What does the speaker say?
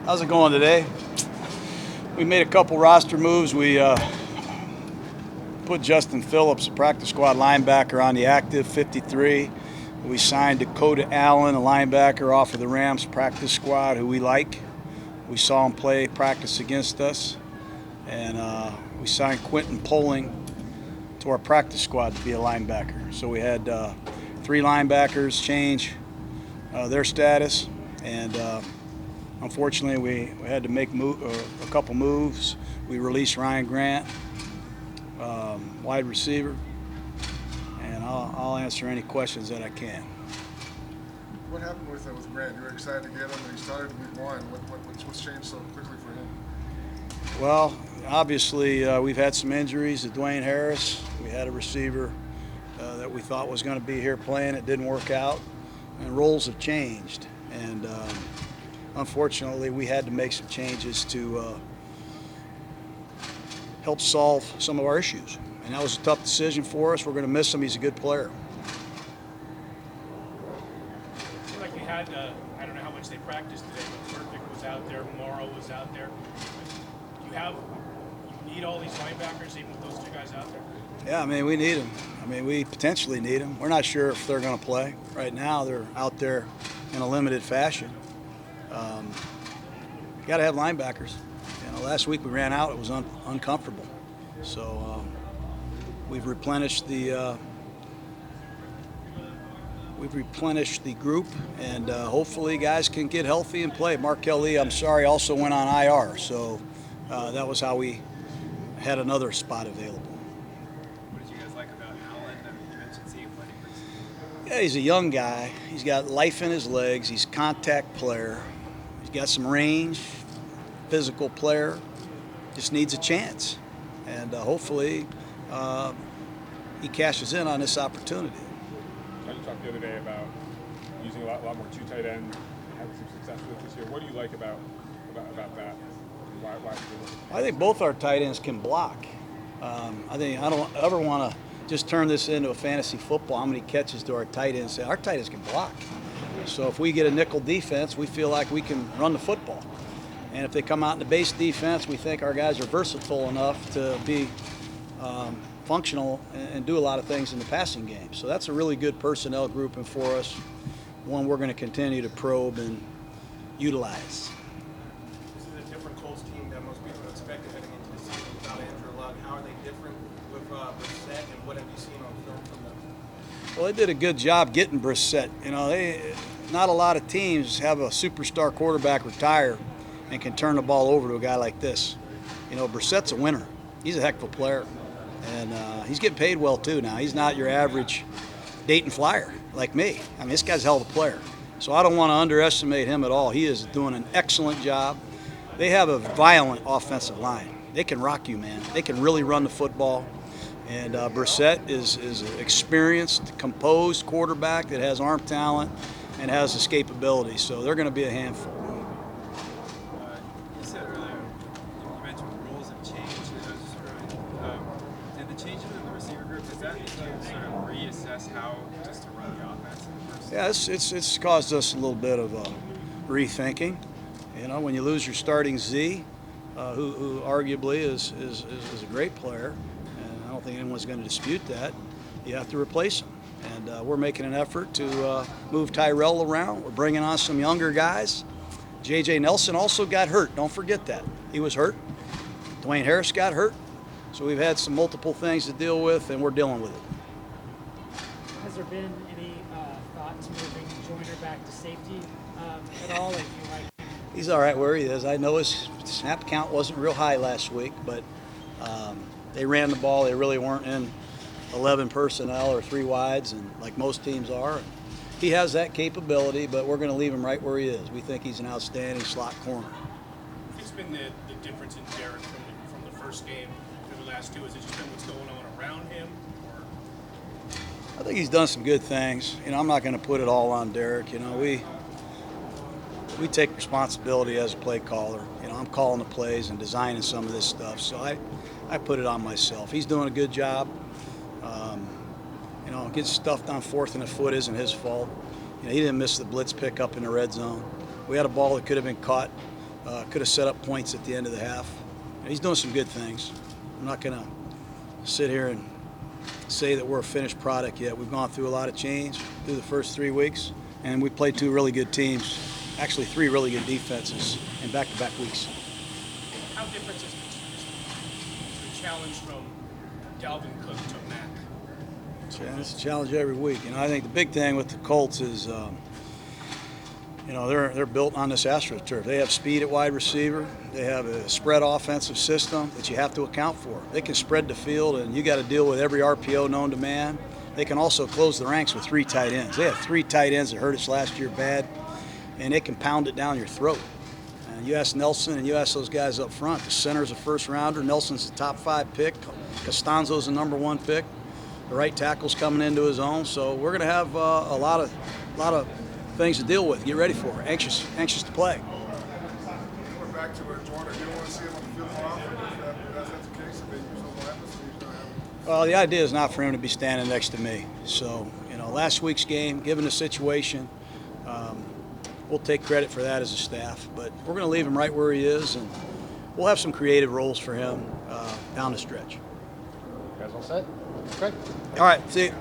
How's it going today? We made a couple roster moves. We put Justin Phillips, a practice squad linebacker, on the active 53. We signed Dakota Allen, a linebacker off of the Rams practice squad, who we like. We saw him play practice against us. And we signed Quentin Poling to our practice squad to be a linebacker. So we had 3 linebackers change their status. And unfortunately, we had to make a couple moves. We released Ryan Grant, wide receiver, and I'll answer any questions that I can. What happened with Grant? You were excited to get him, and he started week 1. What's changed so quickly for him? Well, obviously, we've had some injuries to Dwayne Harris. We had a receiver that we thought was going to be here playing. It didn't work out, and roles have changed. And unfortunately, we had to make some changes to help solve some of our issues. And that was a tough decision for us. We're going to miss him. He's a good player. I feel like we had, I don't know how much they practiced today, but Perfect was out there, Morrow was out there. You need all these linebackers, even with those 2 guys out there? Yeah, I mean, we need them. I mean, we potentially need them. We're not sure if they're going to play. Right now, they're out there in a limited fashion. You got to have linebackers. You know, last week we ran out. It was uncomfortable. So we've replenished the group, and hopefully guys can get healthy and play. Markel Lee, I'm sorry, also went on IR. So that was how we had another spot available. What did you guys like about Allen? You mentioned seeing him playing preseason. Yeah, he's a young guy. He's got life in his legs. He's a contact player. He's got some range, physical player. Just needs a chance. And hopefully he cashes in on this opportunity. You talked the other day about using a lot more 2 tight ends, having some success with it this year. What do you like about that? Why I think both our tight ends can block. I don't ever want to just turn this into a fantasy football. How many catches do our tight ends? Our tight ends can block. So if we get a nickel defense, we feel like we can run the football. And if they come out in the base defense, we think our guys are versatile enough to be functional and do a lot of things in the passing game. So that's a really good personnel grouping for us, one we're going to continue to probe and utilize. This is a different Colts team than most people expected heading into the season without Andrew Luck. How are they different with Brissett, and what have you seen on film from them? Well, they did a good job getting Brissett. You know, not a lot of teams have a superstar quarterback retire and can turn the ball over to a guy like this. You know, Brissett's a winner. He's a heck of a player. And he's getting paid well, too, now. He's not your average Dayton Flyer like me. I mean, this guy's a hell of a player. So I don't want to underestimate him at all. He is doing an excellent job. They have a violent offensive line. They can rock you, man. They can really run the football. And Brissett is an experienced, composed quarterback that has arm talent and has escapability. So they're going to be a handful. You said earlier, you mentioned rules have changed. Did the changes in the receiver group, does that make you sort of reassess how just to run the offense in the first? Yeah, it's caused us a little bit of rethinking. You know, when you lose your starting Z, who arguably is a great player, and I don't think anyone's going to dispute that, you have to replace him. And we're making an effort to move Tyrell around. We're bringing on some younger guys. J.J. Nelson also got hurt. Don't forget that. He was hurt. Dwayne Harris got hurt. So we've had some multiple things to deal with, and we're dealing with it. Has there been any thought to moving Joyner back to safety at all? If you like him? He's all right where he is. I know his snap count wasn't real high last week, but they ran the ball. They really weren't in 11 personnel or 3 wides, and like most teams are. He has that capability, but we're going to leave him right where he is. We think he's an outstanding slot corner. What's been the difference in Derek from the first game to the last 2? Is it just been what's going on around him? Or? I think he's done some good things. You know, I'm not going to put it all on Derek. You know, we take responsibility as a play caller. You know, I'm calling the plays and designing some of this stuff, so I put it on myself. He's doing a good job. You know, getting stuffed on 4th and a foot isn't his fault. You know, he didn't miss the blitz pickup in the red zone. We had a ball that could have been caught Could have set up points at the end of the half. And he's doing some good things. I'm not going to sit here and say that we're a finished product yet. We've gone through a lot of change through the first 3 weeks, and we played 2 really good teams, actually 3 really good defenses in back-to-back weeks. How different is the challenge from Dalvin Cook to Mac? Yeah, it's a challenge every week. I think the big thing with the Colts is, they're built on this AstroTurf. They have speed at wide receiver. They have a spread offensive system that you have to account for. They can spread the field, and you got to deal with every RPO known to man. They can also close the ranks with 3 tight ends. They have 3 tight ends that hurt us last year bad, and they can pound it down your throat. And you ask Nelson and you ask those guys up front. The center's a first-rounder. Nelson's the top 5 pick. Costanzo's the number 1 pick. The right tackle's coming into his own. So we're going to have a lot of things to deal with. Get ready for it. Anxious to play. We're back to where Jordan. You don't want to see him on the field more often. If that's the case, if they use those weapons, he's going to have. Well, the idea is not for him to be standing next to me. So, last week's game, given the situation, we'll take credit for that as a staff. But we're going to leave him right where he is, and we'll have some creative roles for him down the stretch. You guys all set? Great. All right, see you.